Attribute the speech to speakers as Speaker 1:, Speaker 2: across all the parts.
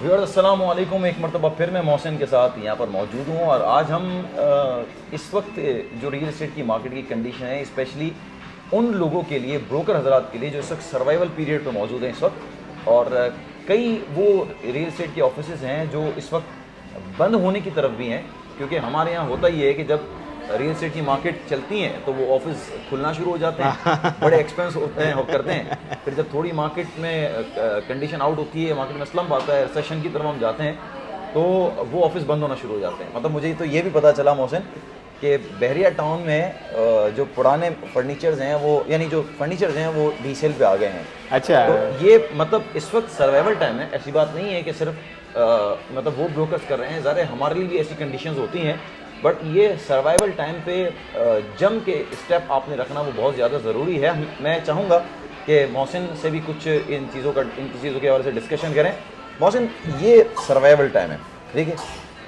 Speaker 1: Viewers अस्सलाम वालेकुम। एक मरतबा फिर मैं मोहसिन के साथ यहाँ पर मौजूद हूँ और आज हम इस वक्त जो रियल इस्टेट की मार्केट की कंडीशन है, स्पेशली उन लोगों के लिए, ब्रोकर हजरात के लिए जो इस वक्त सर्वाइवल पीरियड पर मौजूद हैं इस वक्त, और कई वो रियल इस्टेट के ऑफिसेज़ हैं जो इस वक्त बंद होने की तरफ भी हैं, क्योंकि हमारे यहाँ होता ही है कि जब रियल इस्टेट की मार्केट चलती हैं तो वो ऑफिस खुलना शुरू हो जाते हैं, बड़े एक्सपेंस होते हैं करते हैं। फिर जब थोड़ी मार्केट में कंडीशन आउट होती है, मार्केट में स्लम्प आता है, रिसेशन की तरफ हम जाते हैं, तो वो ऑफिस बंद होना शुरू हो जाते हैं। मतलब मुझे तो ये भी पता चला मोहसिन कि बहरिया टाउन में जो पुराने फर्नीचर्स हैं वो, यानी जो फर्नीचर्स हैं वो रीसेल पे आ गए हैं।
Speaker 2: अच्छा,
Speaker 1: तो ये मतलब इस वक्त सर्वाइवल टाइम है। ऐसी बात नहीं है कि सिर्फ मतलब वो ब्रोकर्स कर रहे हैं, ज़्यादा हमारे लिए भी ऐसी कंडीशंस होती हैं, बट ये सर्वाइवल टाइम पे जम के स्टेप आपने रखना वो बहुत ज़्यादा ज़रूरी है। मैं चाहूँगा कि मोहसिन से भी कुछ इन चीज़ों के हवाले से डिस्कशन करें। मोहसिन, ये सर्वाइवल टाइम है, ठीक है,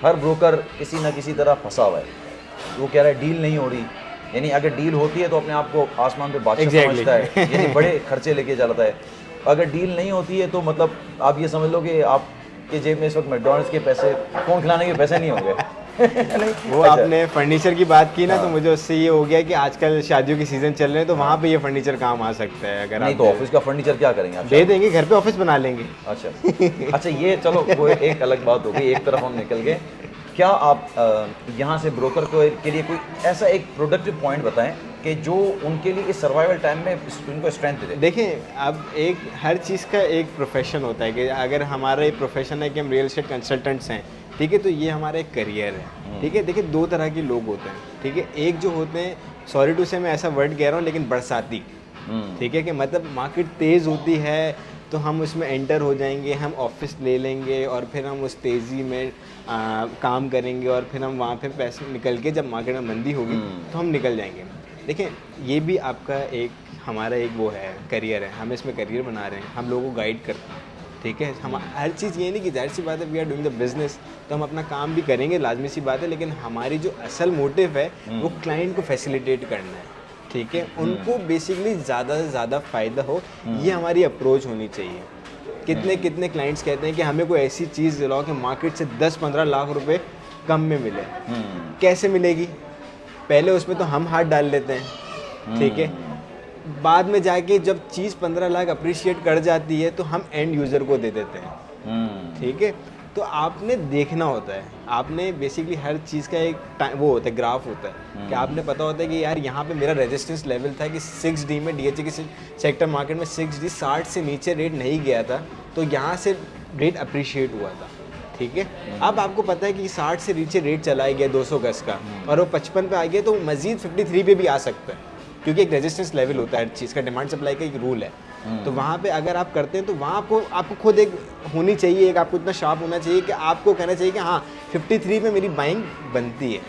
Speaker 1: हर ब्रोकर किसी ना किसी तरह फंसा हुआ है। वो कह रहा है डील नहीं हो रही, यानी अगर डील होती है तो अपने आप को आसमान पे बादशाह समझता है, यानी बड़े खर्चे लेके चलता है। अगर डील नहीं होती है तो मतलब आप ये समझ लो कि आपके जेब में इस वक्त मैकडॉनल्ड्स के पैसे, कौन खिलाने के पैसे नहीं होंगे।
Speaker 2: वो
Speaker 1: अच्छा।
Speaker 2: आपने फर्नीचर की बात की ना, तो मुझे उससे ये हो गया कि आजकल शादियों के सीजन चल रहे हैं, तो वहाँ पे ये फर्नीचर काम आ सकता है। अगर
Speaker 1: नहीं
Speaker 2: आप
Speaker 1: तो ऑफिस का फर्नीचर क्या करेंगे आप?
Speaker 2: दे देंगे, घर पे ऑफिस बना लेंगे।
Speaker 1: अच्छा अच्छा, ये चलो वो एक अलग बात हो गई, एक तरफ हम निकल गए। क्या आप यहाँ से ब्रोकर को के लिए कोई ऐसा एक प्रोडक्टिव पॉइंट बताएं कि जो उनके लिए इस सर्वाइवल टाइम में उनको स्ट्रेंथ दे?
Speaker 2: देखें, अब एक हर चीज़ का एक प्रोफेशन होता है कि अगर हमारा एक प्रोफेशन है कि हम रियल एस्टेट कंसल्टेंट्स हैं, ठीक है, तो ये हमारा एक करियर है, ठीक है। देखिए, दो तरह के लोग होते हैं, ठीक है। एक जो होते हैं, सॉरी टू से मैं ऐसा वर्ड कह रहा हूँ लेकिन बरसाती, ठीक है, कि मतलब मार्केट तेज़ होती है तो हम उसमें एंटर हो जाएंगे, हम ऑफिस ले लेंगे और फिर हम उस तेज़ी में काम करेंगे और फिर हम वहाँ पे पैसे निकल के, जब मार्केट में मंदी होगी तो हम निकल जाएंगे। देखें, ये भी आपका एक, हमारा एक वो है, करियर है, हम इसमें करियर बना रहे हैं, हम लोगों को गाइड करते हैं, ठीक है। हम हर चीज़ ये नहीं कि जाहिर सी बात है we are doing the business, तो हम अपना काम भी करेंगे, लाजमी सी बात है, लेकिन हमारी जो असल मोटिव है वो क्लाइंट को फैसिलिटेट करना है, ठीक है, उनको बेसिकली ज़्यादा से ज़्यादा फ़ायदा हो, ये हमारी अप्रोच होनी चाहिए। कितने क्लाइंट्स कहते हैं कि हमें कोई ऐसी चीज़ दिलाओ कि मार्केट से 10-15 लाख रुपए कम में मिले। कैसे मिलेगी? पहले उसमें तो हम हाथ डाल लेते हैं, ठीक है, बाद में जाके जब चीज़ 15 लाख अप्रिशिएट कर जाती है तो हम एंड यूज़र को दे देते हैं, ठीक है। तो आपने देखना होता है, आपने बेसिकली हर चीज़ का एक वो होता है, ग्राफ होता है कि आपने पता होता है कि यार यहाँ पे मेरा रेजिस्टेंस लेवल था कि 6D में, डीएचए के सेक्टर मार्केट में 6D 60 से नीचे रेट नहीं गया था, तो यहाँ से रेट अप्रिशिएट हुआ था, ठीक है। अब आपको पता है कि 60 से नीचे रेट चला गया 200 गज का और वो 55 पे आ गया, तो मज़ीद 53 पे भी आ सकता है, क्योंकि एक रेजिस्टेंस लेवल होता है हर चीज़ का, डिमांड सप्लाई का एक रूल है। तो वहाँ पे अगर आप करते हैं तो वहाँ आपको खुद एक होनी चाहिए, एक आपको इतना शार्प होना चाहिए कि आपको कहना चाहिए कि हाँ 53 में मेरी बाइंग बनती है।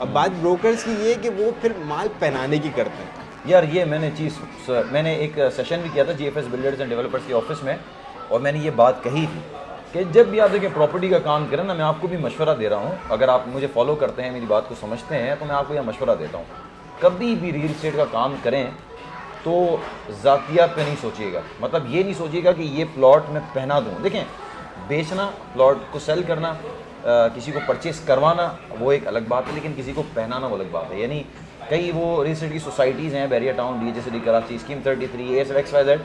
Speaker 2: अब बात ब्रोकर्स की ये है कि वो फिर माल पहनाने की करते हैं।
Speaker 1: यार ये मैंने एक सेशन भी किया था जीएफएस बिल्डर्स एंड डेवलपर्स के ऑफिस में, और मैंने ये बात कही थी कि जब भी आप देखिए प्रॉपर्टी का काम करें ना, मैं आपको भी मशवरा दे रहा हूँ, अगर आप मुझे फॉलो करते हैं, मेरी बात को समझते हैं, तो मैं आपको यह मशवरा देता हूँ, कभी भी रियल इस्टेट का काम करें तो ज़ातियात पे नहीं सोचिएगा। मतलब ये नहीं सोचिएगा कि ये प्लॉट मैं पहना दूँ। देखें, बेचना, प्लॉट को सेल करना, किसी को परचेस करवाना वो एक अलग बात है, लेकिन किसी को पहनाना वो अलग बात है। यानी कई वो रियल इस्टेट की सोसाइटीज़ हैं, Bahria town, DHA city Karachi, scheme 33, ASXYZ,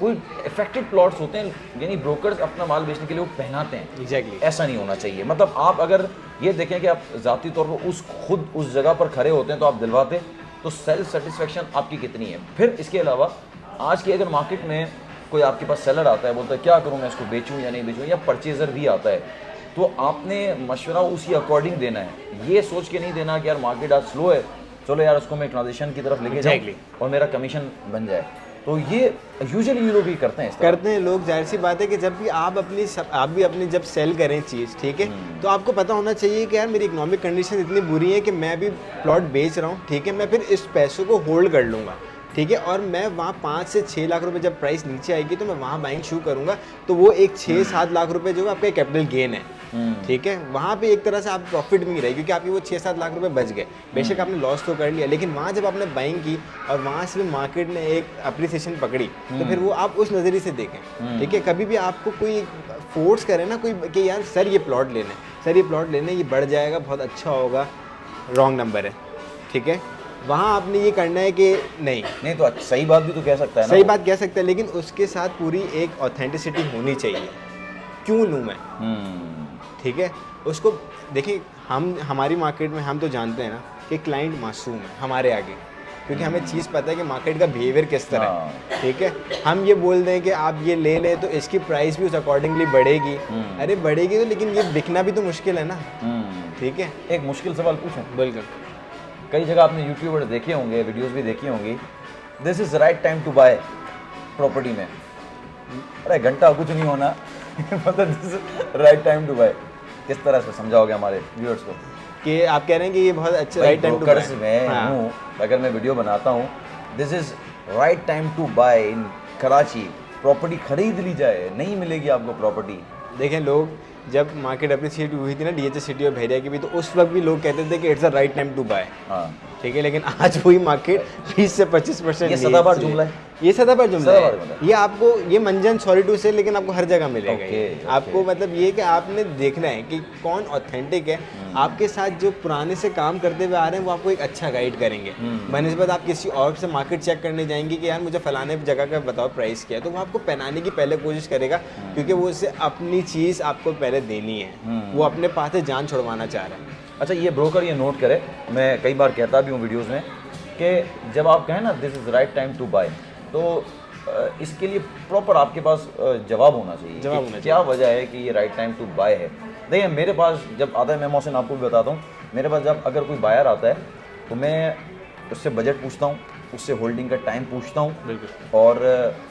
Speaker 1: कोई इफेक्टेड प्लॉट्स होते हैं, यानी ब्रोकर्स अपना माल बेचने के लिए वो पहनाते हैं।
Speaker 2: एग्जैक्टली,
Speaker 1: ऐसा नहीं होना चाहिए। मतलब आप अगर ये देखें कि आप ज़ाती तौर पर खुद उस जगह पर खड़े होते हैं तो आप दिलवाते, तो सेल्फ सेटिस्फेक्शन आपकी कितनी है। फिर इसके अलावा आज की अगर मार्केट में कोई आपके पास सेलर आता है, बोलता है क्या करूँ मैं, इसको बेचूँ या नहीं बेचूँ, या परचेज़र भी आता है, तो आपने मशवरा उसी अकॉर्डिंग देना है। ये सोच के नहीं देना कि यार मार्केट आज स्लो है, चलो यार उसको मैं ट्रांजिशन की तरफ लेके जाऊँ और मेरा कमीशन बन जाए। तो ये यूजुअली ये लोग ही करते हैं
Speaker 2: लोग। जाहिर सी बात है कि जब भी आप भी अपनी जब सेल करें चीज़, ठीक है, तो आपको पता होना चाहिए कि यार मेरी इकोनॉमिक कंडीशन इतनी बुरी है कि मैं भी प्लॉट बेच रहा हूँ, ठीक है, मैं फिर इस पैसों को होल्ड कर लूँगा, ठीक है, और मैं वहाँ 5 से 6 लाख रुपए जब प्राइस नीचे आएगी तो मैं वहाँ बाइंग शुरू करूँगा, तो वो एक 6-7 लाख रुपए जो है आपका कैपिटल गेन है, ठीक है। वहाँ पे एक तरह से आप प्रॉफिट में ही रहे, क्योंकि आपके वो 6-7 लाख रुपए बच गए। बेशक आपने लॉस तो कर लिया, लेकिन वहाँ जब आपने बाइंग की और वहाँ से भी मार्केट ने एक अप्रिसिएशन पकड़ी, तो फिर वो आप उस नज़रिए से देखें, ठीक है। कभी भी आपको कोई फोर्स करें ना कोई कि यार सर ये प्लॉट लेना है, सर ये प्लॉट लेना है, ये बढ़ जाएगा, बहुत अच्छा होगा, रॉन्ग नंबर है, ठीक है। वहाँ आपने ये करना है कि नहीं
Speaker 1: तो सही बात भी तो कह सकता है ना
Speaker 2: सही
Speaker 1: वो।
Speaker 2: बात कह सकते हैं, लेकिन उसके साथ पूरी एक ऑथेंटिसिटी होनी चाहिए। क्यों लूँ मैं, ठीक है। उसको देखिए, हम हमारी मार्केट में हम तो जानते हैं ना कि क्लाइंट मासूम है हमारे आगे, क्योंकि हमें चीज़ पता है कि मार्केट का बिहेवियर किस तरह है, ठीक है। हम ये बोल दें कि आप ये ले लें तो इसकी प्राइस भी उस अकॉर्डिंगली बढ़ेगी। अरे बढ़ेगी तो, लेकिन ये बिकना भी तो मुश्किल है ना, ठीक है।
Speaker 1: एक मुश्किल सवाल पूछूं?
Speaker 2: बिल्कुल।
Speaker 1: कई जगह आपने यूट्यूबर देखे होंगे, वीडियोस भी देखी होंगी, this is right time to buy property में। अरे घंटा कुछ नहीं होना मतलब this is right time to buy. किस तरह से समझाओगे हमारे व्यूअर्स को
Speaker 2: कि आप कह रहे हैं कि ये बहुत अच्छा राइट टाइम टू
Speaker 1: ब्रोकर्स में हूँ, अगर मैं वीडियो बनाता हूँ, this is right time to buy in Karachi, property खरीद ली जाए, नहीं मिलेगी आपको प्रॉपर्टी।
Speaker 2: देखें, लोग जब मार्केट अप्रिशिएट हुई थी ना डीएचए सिटी और भेड़िया की भी, तो उस वक्त भी लोग कहते थे कि it's the right time to buy,
Speaker 1: हाँ
Speaker 2: ठीक है। लेकिन आज वही मार्केट 20 से 25%
Speaker 1: ये सदाबहार जुमला है,
Speaker 2: ये सदाबहार जुमला
Speaker 1: सदाबहार
Speaker 2: है।
Speaker 1: जुमला।
Speaker 2: ये आपको, ये मंजन सॉरी टू से, लेकिन आपको हर जगह मिलेगा ये।
Speaker 1: ओके।
Speaker 2: आपको मतलब ये कि आपने देखना है कि कौन ऑथेंटिक है, आपके साथ जो पुराने से काम करते हुए आ रहे हैं वो आपको एक अच्छा गाइड करेंगे। बनस्बत आप किसी और से मार्केट चेक करने जाएंगे कि यार मुझे फलाने जगह का बताओ प्राइस क्या है, तो वो आपको पहनाने की पहले कोशिश करेगा, क्योंकि वो उससे अपनी चीज़ आपको पहले देनी है, वो अपने पास से जान छुड़वाना चाह रहा है।
Speaker 1: अच्छा ये ब्रोकर ये नोट करे, मैं कई बार कहता भी हूँ वीडियोस में कि जब आप कहें ना this is right time to buy, तो इसके लिए प्रॉपर आपके पास जवाब होना चाहिए,
Speaker 2: जवाब होना
Speaker 1: क्या वजह है कि ये राइट टाइम टू बाय है। देखिए मेरे पास जब आता है, मैं मोहसिन आपको भी बताता हूँ, मेरे पास जब अगर कोई बायर आता है तो मैं उससे बजट पूछता हूँ, उससे होल्डिंग का टाइम पूछता हूँ,
Speaker 2: बिल्कुल,
Speaker 1: और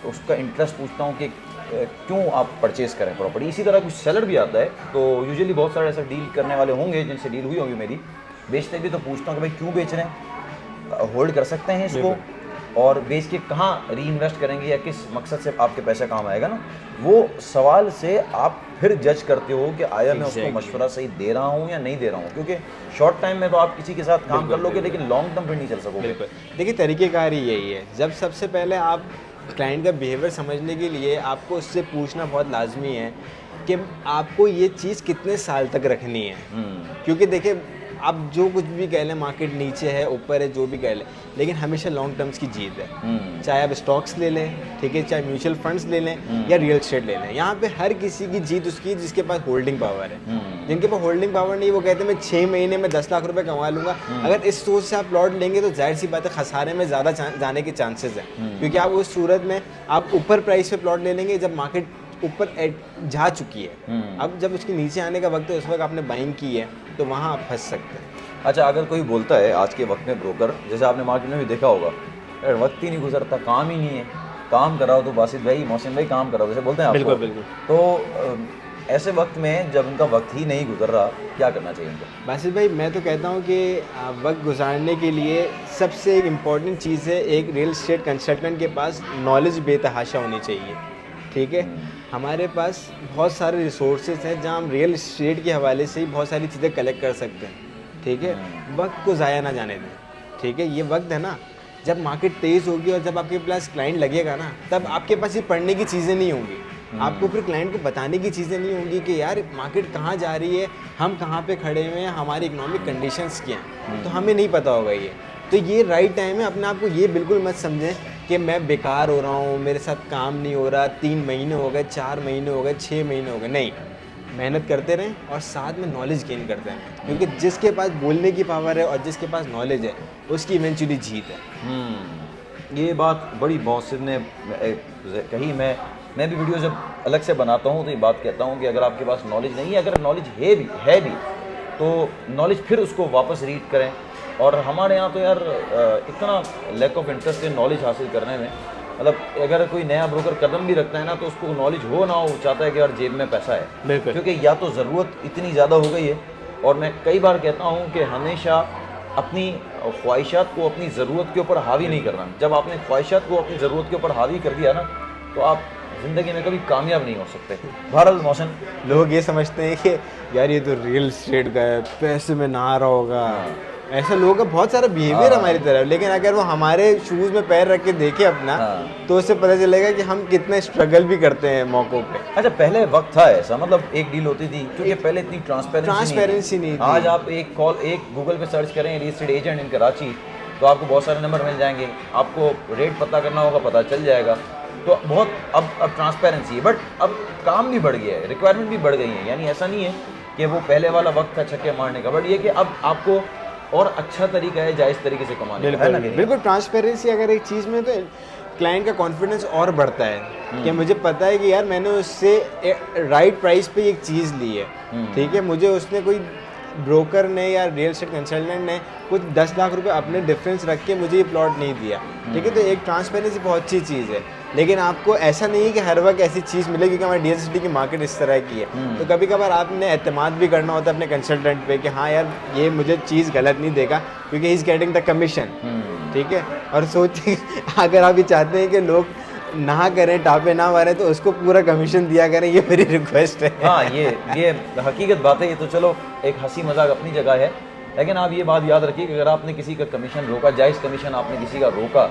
Speaker 1: उसका इंटरेस्ट पूछता हूँ कि क्यों आप परचेज़ करें प्रॉपर्टी। इसी तरह कुछ सेलर भी आता है, तो यूजुअली बहुत सारे ऐसे डील करने वाले होंगे जिनसे डील हुई होगी मेरी, बेचते भी तो पूछता हूँ कि भाई क्यों बेच रहे हैं, होल्ड कर सकते हैं इसको, और बेच के कहाँ री इन्वेस्ट करेंगे या किस मकसद से आपके पैसा काम आएगा ना, वो सवाल से आप फिर जज करते हो कि आया मैं उसको मशवरा सही दे रहा हूँ या नहीं दे रहा हूँ। क्योंकि शॉर्ट टाइम में तो आप किसी के साथ काम कर लोगे, लेकिन लॉन्ग टर्म फिर नहीं चल सकोगे।
Speaker 2: देखिए तरीक़ेकार ही यही है, जब सबसे पहले आप क्लाइंट का बिहेवियर समझने के लिए आपको उससे पूछना बहुत लाजमी है कि आपको ये चीज़ कितने साल तक रखनी है। क्योंकि देखिए, आप जो कुछ भी कह लें, मार्केट नीचे है ऊपर है जो भी कह लें, लेकिन हमेशा लॉन्ग टर्म्स की जीत है। चाहे आप स्टॉक्स ले लें, ठीक है, चाहे म्यूचुअल फंड्स ले लें या रियल एस्टेट ले लें, यहाँ पे हर किसी की जीत उसकी जिसके पास होल्डिंग पावर है। जिनके पास होल्डिंग पावर नहीं, वो कहते हैं मैं 6 महीने में 10 लाख रुपए कमा लूँगा। अगर इस सोच से आप प्लॉट लेंगे तो जाहिर सी बात है खसारे में ज़्यादा जाने के चांसेस हैं, क्योंकि आप उस सूरत में आप ऊपर प्राइस पे प्लॉट ले लेंगे जब मार्केट ऊपर जा चुकी है। अब जब उसके नीचे आने का वक्त है, उस वक्त आपने बाइंग की है, तो वहाँ आप फंस सकते हैं।
Speaker 1: अच्छा, अगर कोई बोलता है आज के वक्त में ब्रोकर, जैसे आपने मार्केट में भी देखा होगा, यार वक्त ही नहीं गुजरता, काम ही नहीं है, काम कराओ तो बासित भाई, मोहसिन भाई काम कराओ, जैसे बोलते हैं आपको।
Speaker 2: बिल्कुल।
Speaker 1: तो ऐसे वक्त में जब उनका वक्त ही नहीं गुजर रहा, क्या करना चाहिए उनको?
Speaker 2: बासित भाई, मैं तो कहता हूँ कि वक्त गुजारने के लिए सबसे एक इम्पॉर्टेंट चीज़ है, एक रियल एस्टेट कंसल्टेंट के पास नॉलेज बेतहाशा होनी चाहिए, ठीक है। हमारे पास बहुत सारे रिसोर्सेज हैं जहाँ हम रियल एस्टेट के हवाले से ही बहुत सारी चीज़ें कलेक्ट कर सकते हैं, ठीक है। वक्त को ज़ाया ना जाने दें, ठीक है। ये वक्त है ना, जब मार्केट तेज़ होगी और जब आपके पास क्लाइंट लगेगा ना, तब आपके पास ये पढ़ने की चीज़ें नहीं होंगी, आपको फिर क्लाइंट को बताने की चीज़ें नहीं होंगी कि यार मार्केट कहाँ जा रही है, हम कहाँ पे खड़े हुए हैं, हमारी इकोनॉमिक कंडीशंस क्या हैं, तो हमें नहीं पता होगा ये। तो ये राइट टाइम है, अपने आप को ये बिल्कुल मत समझें कि मैं बेकार हो रहा हूँ, मेरे साथ काम नहीं हो रहा, 3 महीने हो गए, 4 महीने हो गए, 6 महीने हो गए। नहीं, मेहनत करते रहें और साथ में नॉलेज गेन करते रहें, क्योंकि जिसके पास बोलने की पावर है और जिसके पास नॉलेज है उसकी इवेंचुअली जीत है।
Speaker 1: ये बात बड़ी मोहसिन ने कही। मैं भी वीडियो जब अलग से बनाता हूँ तो ये बात कहता हूँ कि अगर आपके पास नॉलेज नहीं है, अगर नॉलेज है भी तो नॉलेज फिर उसको वापस रीड करें। और हमारे यहाँ तो यार इतना लैक ऑफ इंटरेस्ट है नॉलेज हासिल करने में, मतलब अगर कोई नया ब्रोकर कदम भी रखता है ना, तो उसको नॉलेज हो ना हो, चाहता है कि यार जेब में पैसा है, क्योंकि या तो ज़रूरत इतनी ज़्यादा हो गई है। और मैं कई बार कहता हूँ कि हमेशा अपनी ख्वाहिशात को अपनी ज़रूरत के ऊपर हावी नहीं करना। जब आपने ख्वाहिशात को अपनी ज़रूरत के ऊपर हावी कर दिया ना, तो आप ज़िंदगी में कभी कामयाब नहीं हो सकते। बहरहाल मोहसिन,
Speaker 2: लोग ये समझते हैं कि यार ये तो रियल एस्टेट का है, पैसे में ना आ रहा होगा, ऐसा लोगों का बहुत सारा बिहेवियर हमारी तरफ, लेकिन अगर वो हमारे शूज़ में पैर रख के देखे अपना,
Speaker 1: हाँ।
Speaker 2: तो उससे पता चलेगा कि हम कितने स्ट्रगल भी करते हैं मौक़ों पे।
Speaker 1: अच्छा, पहले वक्त था ऐसा, मतलब एक डील होती थी, क्योंकि पहले इतनी
Speaker 2: ट्रांसपेरेंसी नहीं थी।
Speaker 1: आज आप एक गूगल पे सर्च करें real estate agent in Karachi, तो आपको बहुत सारे नंबर मिल जाएंगे, आपको रेट पता करना होगा, पता चल जाएगा। तो बहुत अब ट्रांसपेरेंसी है, बट अब काम भी बढ़ गया है, रिक्वायरमेंट भी बढ़ गई है। यानी ऐसा नहीं है कि वो पहले वाला वक्त था छक्के मारने का, बट ये कि अब आपको और अच्छा तरीका है जायज़ तरीके से कमाने का, है ना?
Speaker 2: बिल्कुल ट्रांसपेरेंसी अगर एक चीज़ में, तो क्लाइंट का कॉन्फिडेंस और बढ़ता है कि मुझे पता है कि यार मैंने उससे राइट प्राइस पे एक चीज़ ली है, ठीक है। मुझे उसने कोई ब्रोकर ने या रियल एस्टेट कंसल्टेंट ने कुछ 10 लाख रुपए अपने डिफरेंस रख के मुझे ये प्लॉट नहीं दिया, ठीक है। तो एक ट्रांसपेरेंसी बहुत अच्छी चीज़ है, लेकिन आपको ऐसा नहीं है कि हर वक्त ऐसी चीज़ मिले, क्योंकि हमारी डीएससिटी की मार्केट इस तरह की है। तो कभी कभार आपने एतमाद भी करना होता है अपने कंसल्टेंट पे कि हाँ यार ये मुझे चीज़ गलत नहीं देगा, क्योंकि he is getting the commission, ठीक है। और सोचिए अगर आप ये चाहते हैं कि लोग ना करें, टापे ना मारें, तो उसको पूरा कमीशन दिया करें, ये मेरी रिक्वेस्ट है।
Speaker 1: हाँ, ये हकीकत बात है। ये तो चलो एक हंसी मजाक अपनी जगह है, लेकिन आप ये बात याद रखिए कि अगर आपने किसी का कमीशन रोका, जायज़ कमीशन आपने किसी का रोका,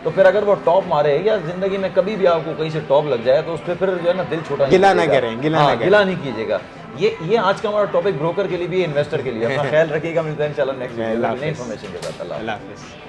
Speaker 1: तो फिर अगर वो टॉप मारे या ज़िंदगी में कभी भी आपको कहीं से टॉप लग जाए, तो उस पर फिर जो है ना दिल छोटा
Speaker 2: गिला ना करें,
Speaker 1: गिला नहीं कीजिएगा। ये आज का हमारा टॉपिक ब्रोकर के लिए भी, इन्वेस्टर के लिए। अपना ख्याल रखिएगा, मिलते हैं इंशाल्लाह नेक्स्ट वीडियो में नई इन्फॉर्मेशन के साथ। अल्लाह हाफ़िज़।